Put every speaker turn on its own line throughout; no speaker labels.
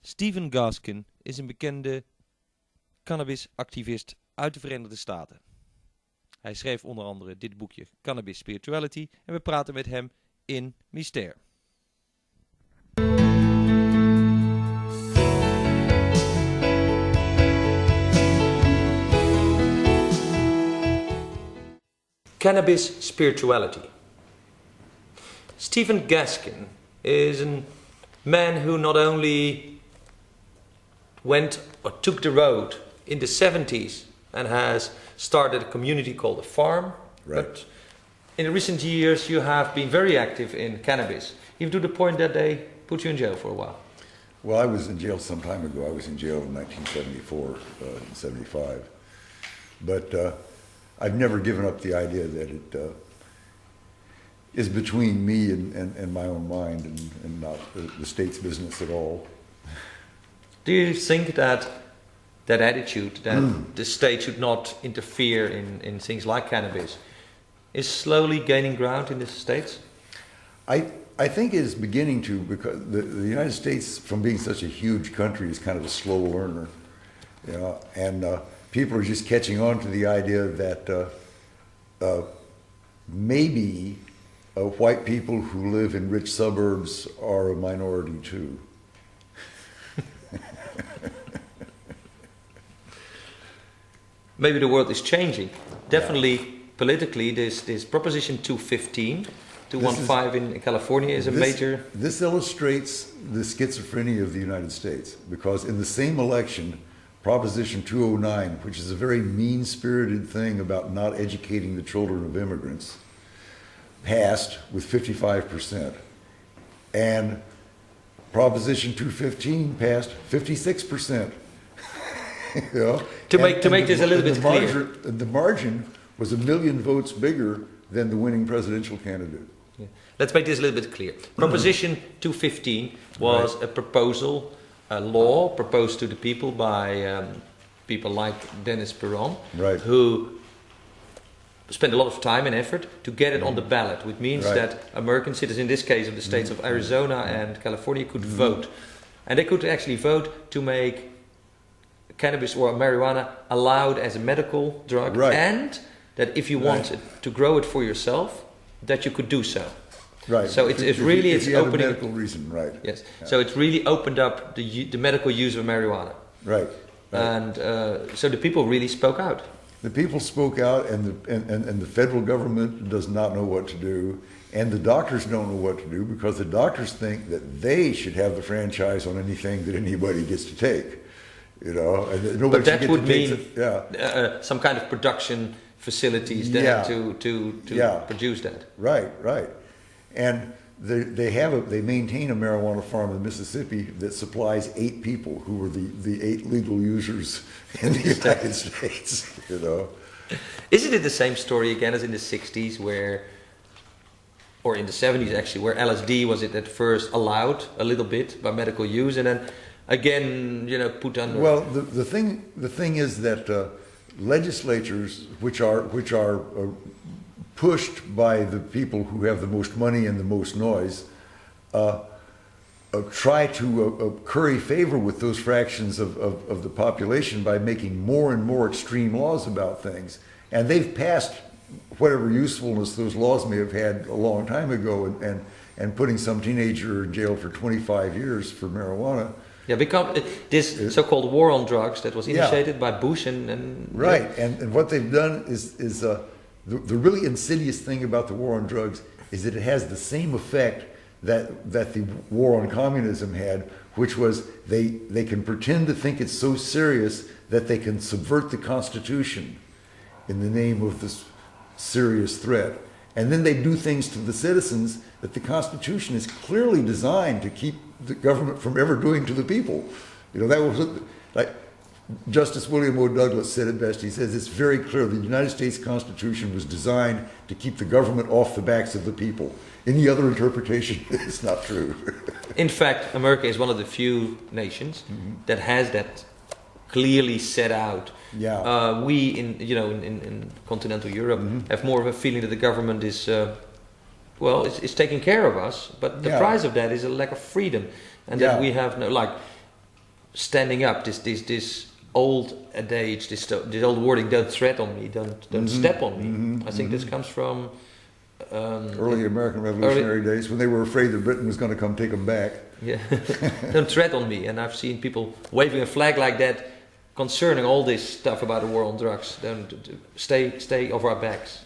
Stephen Gaskin is een bekende cannabisactivist uit de Verenigde Staten. Hij schreef onder andere dit boekje Cannabis Spirituality en we praten met hem in Mystère. Cannabis Spirituality. Stephen Gaskin is a man who not only went or took the road in the 70s and has started a community called The Farm.
Right.
But in recent years you have been very active in cannabis, even to the point that they put you in jail for a while.
Well, I was in jail some time ago. I was in jail in 1974 and 75. But I've never given up the idea that it is between me and my own mind and not the state's business at all.
Do you think that attitude, that the state should not interfere in things like cannabis, is slowly gaining ground in the States?
I think it is beginning to, because the United States, from being such a huge country, is kind of a slow learner, you know, and people are just catching on to the idea that maybe white people who live in rich suburbs are a minority too.
Maybe the world is changing. Definitely, politically, this Proposition 215 in California is a major...
This illustrates the schizophrenia of the United States, because in the same election, Proposition 209, which is a very mean-spirited thing about not educating the children of immigrants, passed with 55%. And Proposition 215 passed 56%. You know? To
make this a little bit clear.
The margin was 1 million votes bigger than the winning presidential candidate.
Yeah. Let's make this a little bit clear. Proposition 215 was a proposal, a law proposed to the people by people like Dennis Perron, who spent a lot of time and effort to get it on the ballot, which means that American citizens, in this case of the states of Arizona and California, could vote. And they could actually vote to make cannabis or marijuana allowed as a medical drug, and that if you wanted to grow it for yourself, that you could do so.
Right.
So it's really
if you
opening
have a medical reason, right?
Yes. Yeah. So it's really opened up the medical use of marijuana.
Right.
And so the people really spoke out.
The people spoke out, and the federal government does not know what to do, and the doctors don't know what to do, because the doctors think that they should have the franchise on anything that anybody gets to take. You know, and
but that would mean some kind of production facilities there to produce that.
Right. And they maintain a marijuana farm in Mississippi that supplies 8 people who were the 8 legal users in the United States. You know,
isn't it the same story again as in the 60s, or in the 70s actually, where LSD was at first allowed a little bit by medical use, and then again, you know, put under.
Well, the thing is that legislatures, which are pushed by the people who have the most money and the most noise, try to curry favor with those fractions of the population by making more and more extreme laws about things, and they've passed whatever usefulness those laws may have had a long time ago, and putting some teenager in jail for 25 years for marijuana.
Yeah, because this so-called war on drugs that was initiated by Bush and
right, and what they've done is the really insidious thing about the war on drugs is that it has the same effect that the war on communism had, which was they can pretend to think it's so serious that they can subvert the Constitution in the name of this serious threat. And then they do things to the citizens that the Constitution is clearly designed to keep the government from ever doing to the people. You know, that was like Justice William O. Douglas said it best. He says it's very clear the United States Constitution was designed to keep the government off the backs of the people. Any other interpretation is not true.
In fact, America is one of the few nations that has that clearly set out We in continental Europe have more of a feeling that the government is it's taking care of us, but the price of that is a lack of freedom, and that we have no, like, standing up. This old adage, this old wording: "Don't tread on me, don't step on me." I think this comes from
early American Revolutionary days, when they were afraid that Britain was going to come take them back.
Yeah, don't tread on me. And I've seen people waving a flag like that concerning all this stuff about the war on drugs. Don't stay off our backs.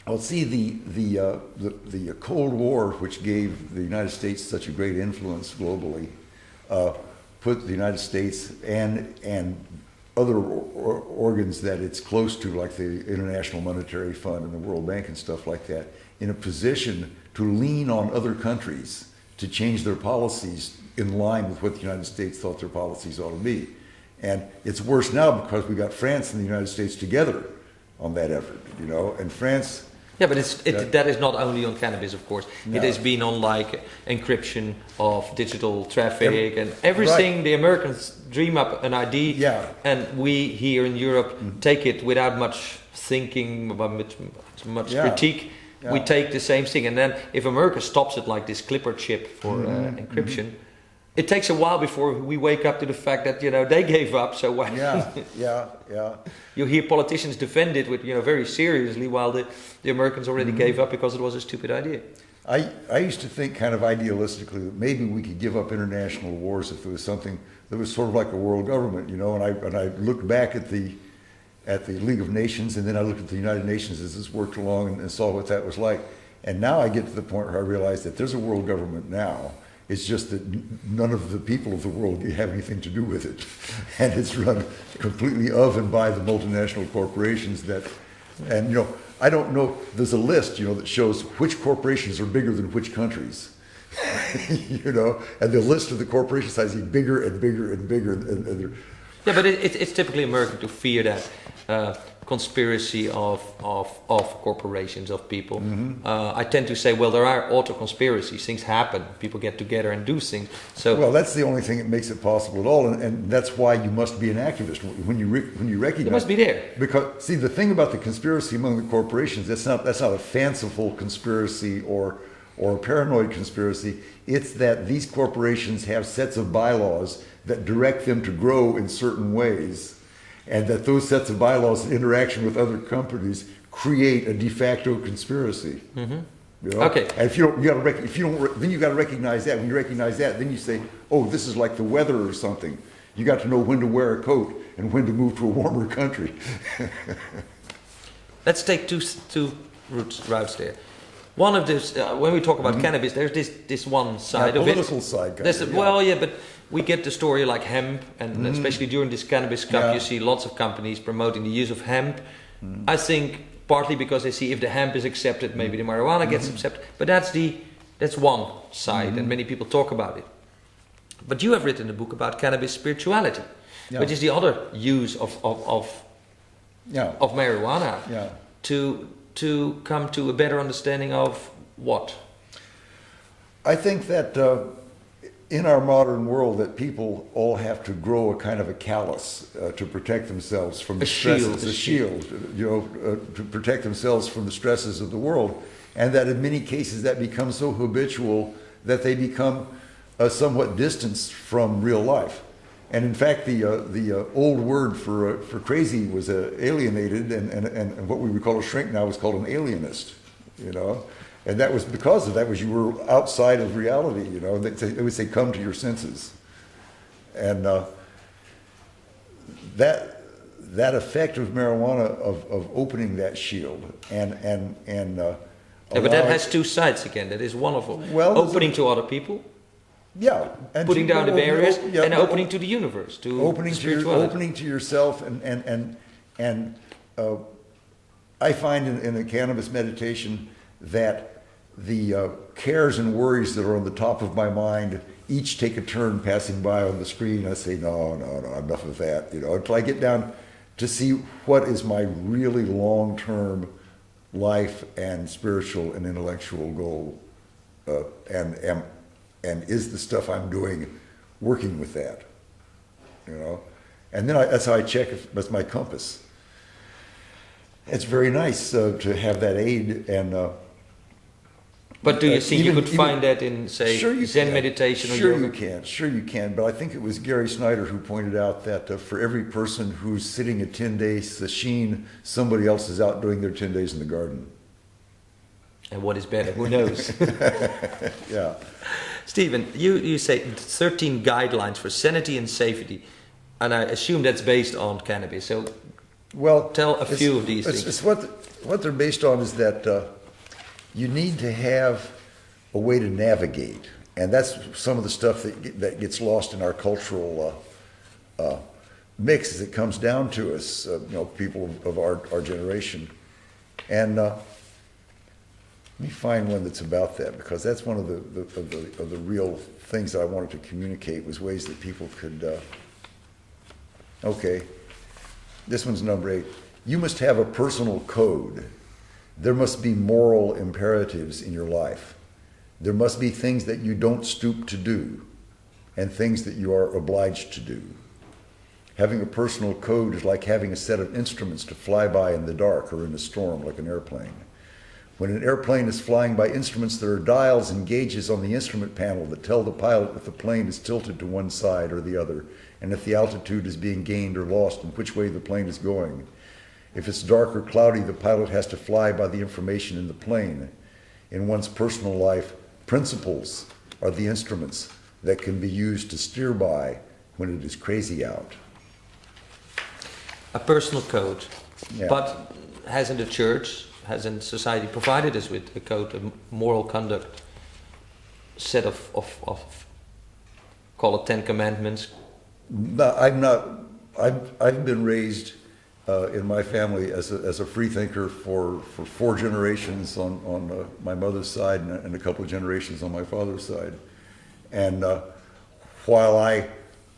Well, see, the Cold War, which gave the United States such a great influence globally, put the United States and other organs that it's close to, like the International Monetary Fund and the World Bank and stuff like that, in a position to lean on other countries to change their policies in line with what the United States thought their policies ought to be. And it's worse now because we got France and the United States together on that effort, and France...
Yeah, but that is not only on cannabis, of course. No. It has been on, like, encryption of digital traffic and everything. Right. The Americans dream up an idea, and we here in Europe take it without much thinking, much critique. Yeah. We take the same thing, and then if America stops it, like this Clipper chip for encryption, it takes a while before we wake up to the fact that they gave up. So why?
Yeah.
You hear politicians defend it with very seriously, while the Americans already gave up because it was a stupid idea.
I used to think kind of idealistically that maybe we could give up international wars if there was something that was sort of like a world government, And I looked back at the League of Nations, and then I looked at the United Nations as this worked along and saw what that was like. And now I get to the point where I realize that there's a world government now. It's just that none of the people of the world have anything to do with it. And it's run completely of and by the multinational corporations I don't know, there's a list, that shows which corporations are bigger than which countries. And the list of the corporation size is bigger and bigger and bigger.
Yeah, but it's typically American to fear that conspiracy of corporations, of people. I tend to say, well, there are auto conspiracies. Things happen. People get together and do things. So,
well, that's the only thing that makes it possible at all, and that's why you must be an activist when you recognize.
You must be there.
Because see, the thing about the conspiracy among the corporations, that's not a fanciful conspiracy or a paranoid conspiracy. It's that these corporations have sets of bylaws that direct them to grow in certain ways, and that those sets of bylaws in interaction with other companies create a de facto conspiracy.
Okay.
And then you got to recognize that. When you recognize that, then you say, oh, this is like the weather or something. You got to know when to wear a coat and when to move to a warmer country.
Let's take two routes there. One of this, when we talk about cannabis, there's this one side of it.
Political side.
But we get the story like hemp, and especially during this cannabis cup, you see lots of companies promoting the use of hemp. I think partly because they see if the hemp is accepted, maybe the marijuana gets accepted. But that's one side, and many people talk about it. But you have written a book about cannabis spirituality, which is the other use of marijuana to come to a better understanding of what?
I think that in our modern world that people all have to grow a kind of a callus to protect themselves from the stresses, a shield, to protect themselves from the stresses of the world, and that in many cases that becomes so habitual that they become somewhat distanced from real life. And in fact, the old word for crazy was alienated, and what we would call a shrink now is called an alienist, And that was because of that, was you were outside of reality, They would say, come to your senses. And that effect of marijuana of opening that shield
but that has two sides again. That is one of them. Well, opening to other people.
Yeah,
and putting down the barriers and opening to the universe, to spirituality.
Opening to yourself, and I find in a cannabis meditation that the cares and worries that are on the top of my mind each take a turn passing by on the screen. I say, no, enough of that, until I get down to see what is my really long-term life and spiritual and intellectual goal, and is the stuff I'm doing working with that, And then that's how I check if that's my compass. It's very nice to have that aid. And
but do you think you could find that in, say, Zen meditation or yoga?
Sure you can. But I think it was Gary Snyder who pointed out that for every person who's sitting a 10-day sesshin, somebody else is out doing their 10 days in the garden.
And what is better? Who knows?
Yeah.
Stephen, you say 13 guidelines for sanity and safety, and I assume that's based on cannabis. So, tell a few of these things.
It's what they're based on is that you need to have a way to navigate, and that's some of the stuff that gets lost in our cultural mix as it comes down to us. People of our generation, and. Let me find one that's about that, because that's one of the real things that I wanted to communicate, was ways that people could. Okay, this one's number 8. You must have a personal code. There must be moral imperatives in your life. There must be things that you don't stoop to do, and things that you are obliged to do. Having a personal code is like having a set of instruments to fly by in the dark or in a storm, like an airplane. When an airplane is flying by instruments, there are dials and gauges on the instrument panel that tell the pilot if the plane is tilted to one side or the other, and if the altitude is being gained or lost and which way the plane is going. If it's dark or cloudy, the pilot has to fly by the information in the plane. In one's personal life, principles are the instruments that can be used to steer by when it is crazy out.
A personal code.
Yeah.
But hasn't the church, hasn't society provided us with a code, a moral conduct set of call it 10 commandments?
No, I'm not. I've been raised in my family as a free thinker for 4 generations on my mother's side and a couple of generations on my father's side. And while I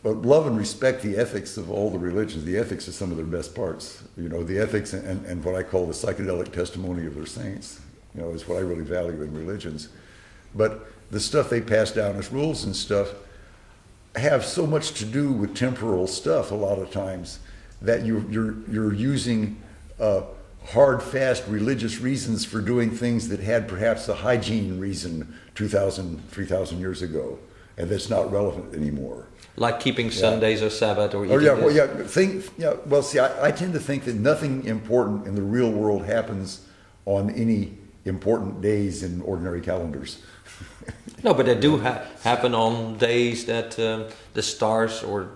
love and respect the ethics of all the religions, the ethics are some of their best parts. The ethics and what I call the psychedelic testimony of their saints, is what I really value in religions. But the stuff they pass down as rules and stuff have so much to do with temporal stuff a lot of times that you're using hard, fast religious reasons for doing things that had perhaps a hygiene reason 2,000, 3,000 years ago, and that's not relevant anymore.
Like keeping Sundays or Sabbath or eating
I tend to think that nothing important in the real world happens on any important days in ordinary calendars.
No, but they do happen on days that the stars or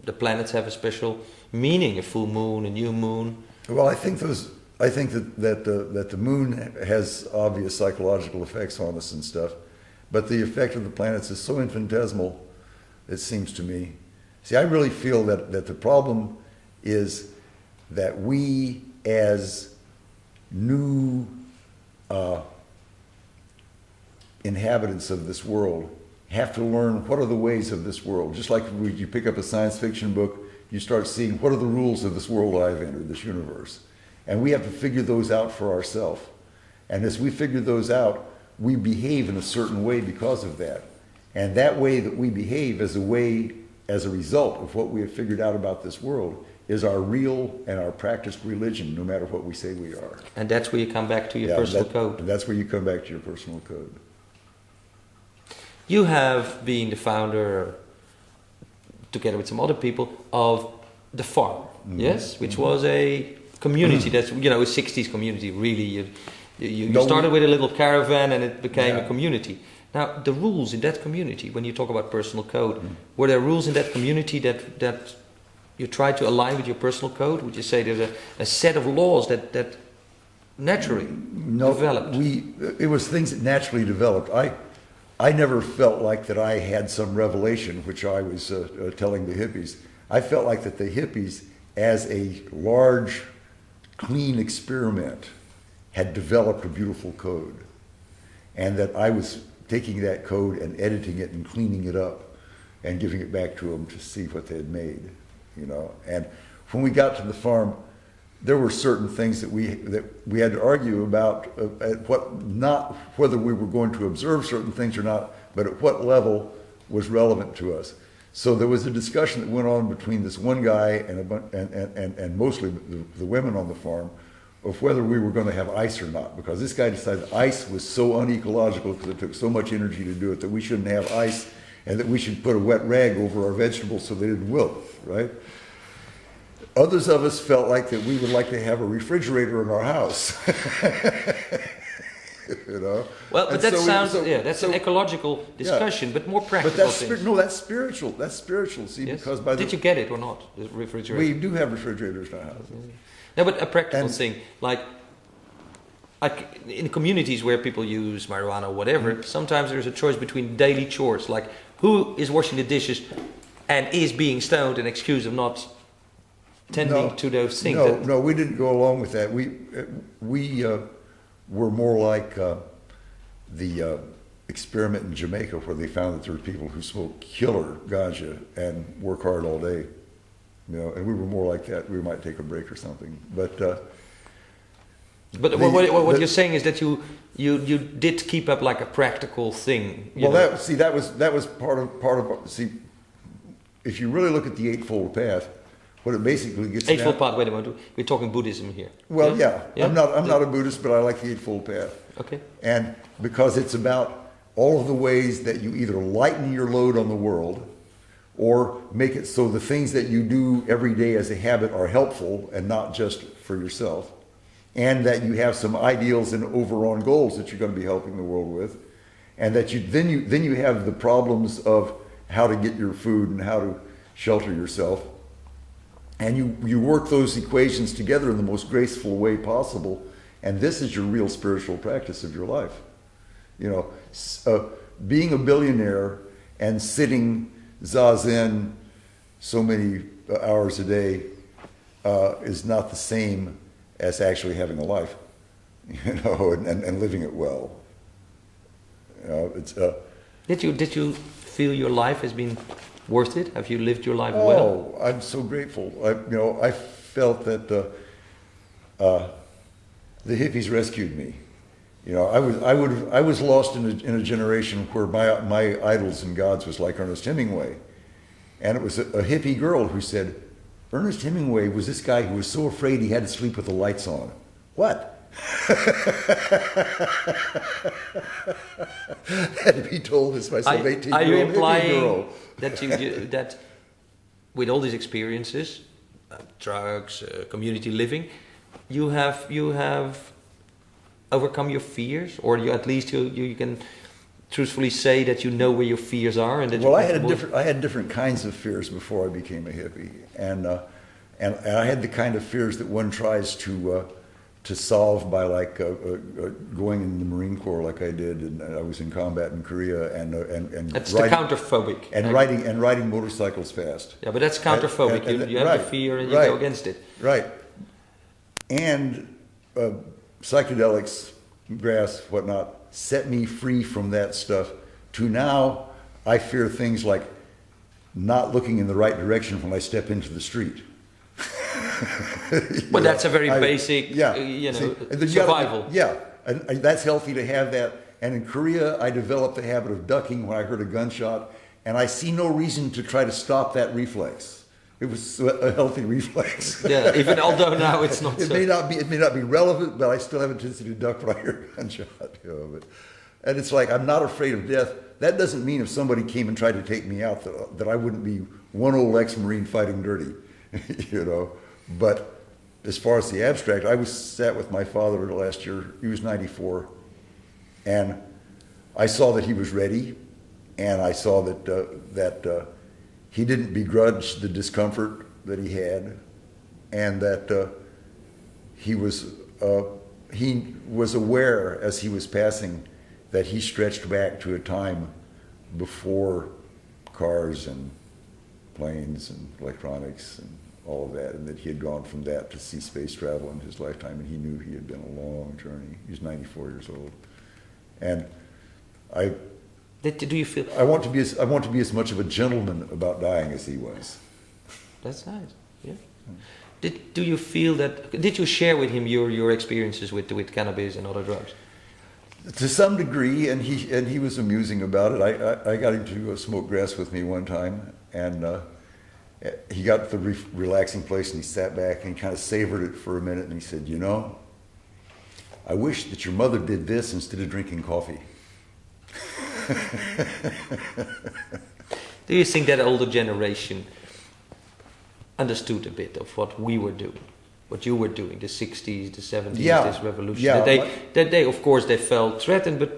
the planets have a special meaning, a full moon, a new moon. Well,
I think that the moon has obvious psychological effects on us and stuff, but the effect of the planets is so infinitesimal, it seems to me. See, I really feel that the problem is that we as new inhabitants of this world have to learn what are the ways of this world. Just like when you pick up a science fiction book, you start seeing what are the rules of this world I've entered, this universe. And we have to figure those out for ourselves. And as we figure those out, we behave in a certain way because of that. And that way that we behave as a result of what we have figured out about this world is our real and our practiced religion, no matter what we say we are.
And that's where you come back to your personal code.
And that's where you come back to your personal code.
You have been the founder, together with some other people, of The Farm, yes? Which was a community that's, a 60s community, really. You started with a little caravan and it became a community. Now, the rules in that community, when you talk about personal code, were there rules in that community that you try to align with your personal code? Would you say there's a set of laws that naturally developed?
It was things that naturally developed. I never felt like that I had some revelation, which I was telling the hippies. I felt like that the hippies, as a large, clean experiment, had developed a beautiful code. And that I was taking that code and editing it and cleaning it up and giving it back to them to see what they had made, And when we got to the farm, there were certain things that we had to argue about, not whether we were going to observe certain things or not, but at what level was relevant to us. So there was a discussion that went on between this one guy and mostly the women on the farm of whether we were going to have ice or not, because this guy decided ice was so unecological because it took so much energy to do it that we shouldn't have ice, and that we should put a wet rag over our vegetables so they didn't wilt, right? Others of us felt like that we would like to have a refrigerator in our house. You know?
Well, but that's an ecological discussion, but more practical.
But that's spiritual. That's spiritual. See,
yes.
because
did you get it or not? The refrigerator.
We do have refrigerators in our house.
No, but a practical thing, like in communities where people use marijuana or whatever, sometimes there's a choice between daily chores, like who is washing the dishes and is being stoned, an excuse of not tending to those things.
No, we didn't go along with that. We were more like the experiment in Jamaica, where they found that there were people who smoke killer ganja and work hard all day. You know, and we were more like that. We might take a break or something, but
what you're saying is that you did keep up like a practical thing.
That was part of. See, if you really look at the Eightfold Path, what it basically gets
Eightfold Path. Wait a minute, we're talking Buddhism here.
Well, yeah. I'm not a Buddhist, but I like the Eightfold Path.
Okay.
And because it's about all of the ways that you either lighten your load on the world, or make it so the things that you do every day as a habit are helpful and not just for yourself, and that you have some ideals and overall goals that you're going to be helping the world with, and that then you have the problems of how to get your food and how to shelter yourself, and you work those equations together in the most graceful way possible, and this is your real spiritual practice of your life. You know, being a billionaire and sitting zazen so many hours a day is not the same as actually having a life, you know, and living it well. You know, it's.
Did you feel your life has been worth it? Have you lived your life well?
Oh, I'm so grateful. I felt that the hippies rescued me. You know, I was lost in a generation where my idols and gods was like Ernest Hemingway, and it was a hippie girl who said, Ernest Hemingway was this guy who was so afraid he had to sleep with the lights on. What? Had to be told this by some 18-year-old
Are you implying
hippie girl.
that with all these experiences, drugs, community living, you have overcome your fears, or at least you can truthfully say that you know where your fears are, and that
I had different kinds of fears before I became a hippie, and I had the kind of fears that one tries to solve by going in the Marine Corps like I did, and I was in combat in Korea, and
that's the counterphobic and
riding motorcycles fast.
Yeah, but that's counterphobic. You have the fear and you go against it.
Right, and psychedelics, grass, whatnot, set me free from that stuff. To now, I fear things like not looking in the right direction when I step into the street.
But that's a very basic, survival.
And that's healthy to have that. And in Korea, I developed the habit of ducking when I heard a gunshot, and I see no reason to try to stop that reflex. It was a healthy reflex.
Yeah, even although now it's not.
It may not be relevant, but I still have a tendency to duck when I hear a gunshot. You know, and it's like, I'm not afraid of death. That doesn't mean if somebody came and tried to take me out that I wouldn't be one old ex-Marine fighting dirty, you know. But as far as the abstract, I sat with my father last year. He was 94, and I saw that he was ready, and I saw that he didn't begrudge the discomfort that he had, and that he was aware as he was passing that he stretched back to a time before cars and planes and electronics and all of that, and that he had gone from that to see space travel in his lifetime, and he knew he had been a long journey. He's 94 years old, and
do you feel?
I want to be as much of a gentleman about dying as he was.
That's nice. Yeah. Do you feel that? Did you share with him your experiences with cannabis and other drugs?
To some degree, and he was amusing about it. I got him to smoke grass with me one time, And he got to the relaxing place and he sat back and he kind of savored it for a minute and he said, you know, I wish that your mother did this instead of drinking coffee.
Do you think that older generation understood a bit of what we were doing, what you were doing, the 60s, the 70s, this revolution?
Yeah,
that they, of course, they felt threatened, but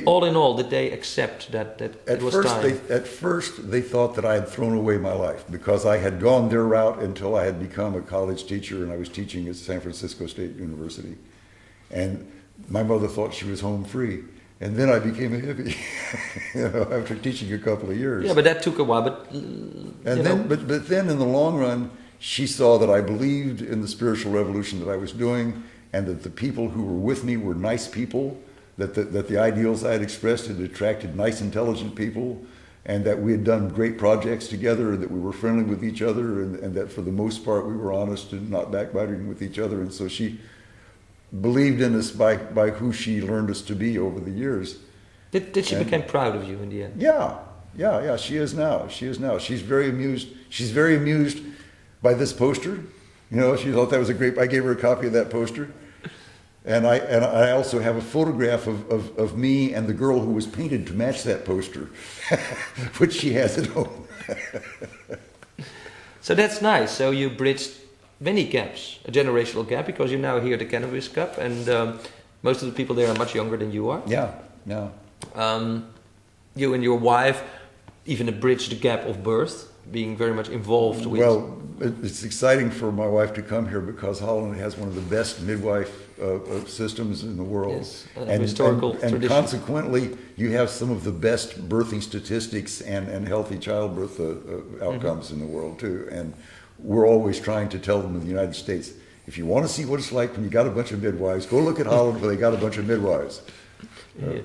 all in all, did they accept that it was time?
At first, they thought that I had thrown away my life because I had gone their route until I had become a college teacher and I was teaching at San Francisco State University. And my mother thought she was home free. And then I became a hippie, after teaching a couple of years.
Yeah, but that took a while. But
then in the long run, she saw that I believed in the spiritual revolution that I was doing, and that the people who were with me were nice people, that the ideals I had expressed had attracted nice, intelligent people, and that we had done great projects together, and that we were friendly with each other, and that for the most part we were honest and not backbiting with each other. And so she believed in us by who she learned us to be over the years.
Did she become proud of you in the end?
Yeah. She is now. She's very amused. She's very amused by this poster. She thought that was a great. I gave her a copy of that poster, and I also have a photograph of me and the girl who was painted to match that poster, which she has at home.
So that's nice. So you bridged many gaps, a generational gap, because you're now here at the Cannabis Cup, and most of the people there are much younger than you are.
Yeah.
You and your wife even bridged the gap of birth, being very much involved with...
Well, it's exciting for my wife to come here because Holland has one of the best midwife systems in the world.
Yes, historical tradition.
And consequently, you have some of the best birthing statistics and healthy childbirth outcomes in the world, too. And we're always trying to tell them in the United States, if you want to see what it's like when you got a bunch of midwives, go look at Holland where they got a bunch of midwives.
Yeah.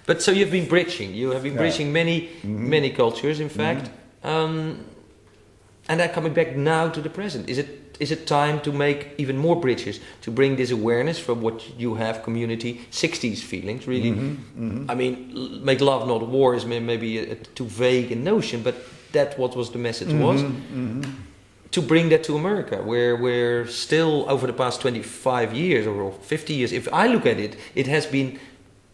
But so you've been bridging. You have been bridging many cultures, in fact. And then coming back now to the present, is it time to make even more bridges, to bring this awareness from what you have, community, 60s feelings, really? I mean, make love, not war is maybe a too vague a notion, but that's what was the message was. To bring that to America, where we're still, over the past 25 years or 50 years, if I look at it, it has been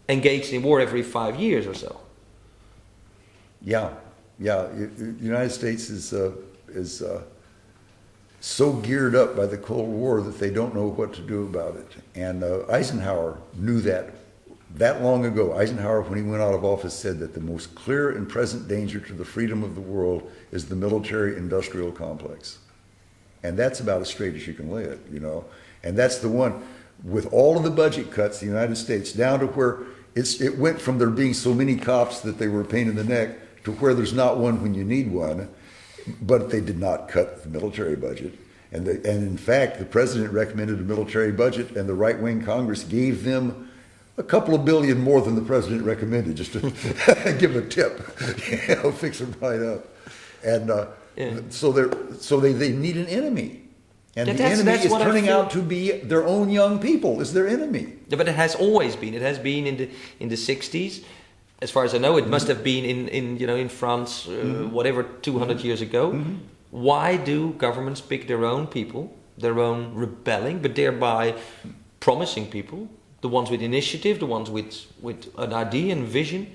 engaged in war every 5 years or so.
Yeah. The United States is so geared up by the Cold War that they don't know what to do about it. And Eisenhower knew that long ago. Eisenhower, when he went out of office, said that the most clear and present danger to the freedom of the world is the military-industrial complex. And that's about as straight as you can lay it, And that's the one, with all of the budget cuts, the United States, down to where it went from there being so many cops that they were a pain in the neck to where there's not one when you need one. But they did not cut the military budget. And in fact, the president recommended a military budget, and the right-wing Congress gave them a couple of billion more than the president recommended, just to give them a tip, fix them right up. And so they need an enemy. And the enemy is turning out to be their own young people, is their enemy.
Yeah, but it has always been. It has been in the 60s. As far as I know, it must have been in France, whatever, 200 years ago. Why do governments pick their own people, their own rebelling, but thereby promising people, the ones with initiative, the ones with an idea and vision,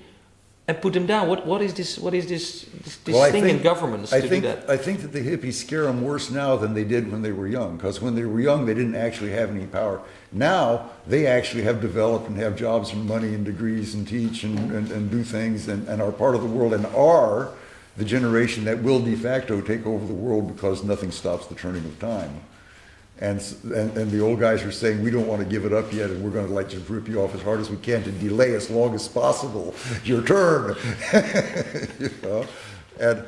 and put them down? What is this thing in governments to do that?
I think that the hippies scare them worse now than they did when they were young, because when they were young, they didn't actually have any power. Now, they actually have developed and have jobs and money and degrees and teach and do things and are part of the world and are the generation that will de facto take over the world because nothing stops the turning of time. And the old guys are saying, we don't want to give it up yet, and we're going to just rip you off as hard as we can to delay as long as possible your turn. And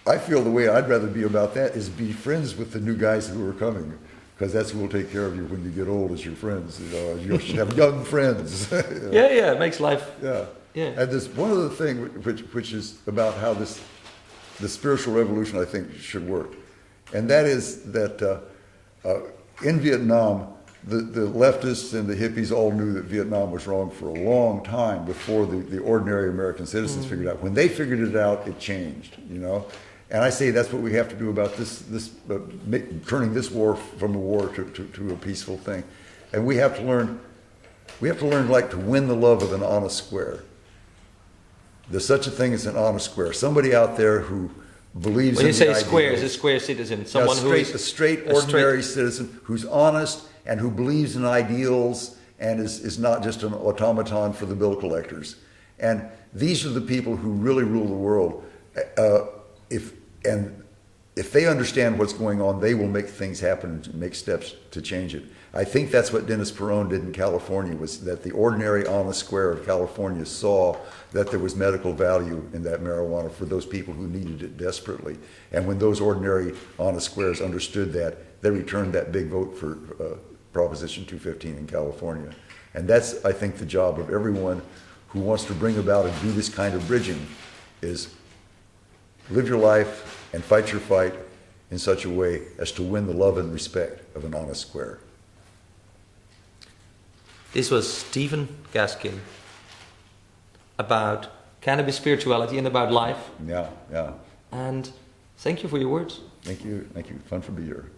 I feel the way I'd rather be about that is be friends with the new guys who are coming, because that's who will take care of you when you get old as your friends. You should have young friends.
Yeah, it makes life...
Yeah. And there's one other thing which is about how the spiritual revolution, I think, should work. And that is that in Vietnam, the leftists and the hippies all knew that Vietnam was wrong for a long time before the ordinary American citizens figured it out. When they figured it out, it changed, you know. And I say that's what we have to do about turning this war from a war to a peaceful thing. And we have to learn like to win the love of an honest square. There's such a thing as an honest square. Somebody out there who believes in the ideals.
When you say square, is a square citizen? Someone who is
a straight, ordinary citizen who's honest and who believes in ideals and is not just an automaton for the bill collectors. And these are the people who really rule the world. If they understand what's going on, they will make things happen and make steps to change it. I think that's what Dennis Peron did in California, was that the ordinary honest square of California saw that there was medical value in that marijuana for those people who needed it desperately. And when those ordinary honest squares understood that, they returned that big vote for Proposition 215 in California. And that's, I think, the job of everyone who wants to bring about and do this kind of bridging, is live your life and fight your fight in such a way as to win the love and respect of an honest square.
This was Stephen Gaskin about cannabis spirituality and about life.
Yeah, yeah.
And thank you for your words.
Thank you. Fun to be here.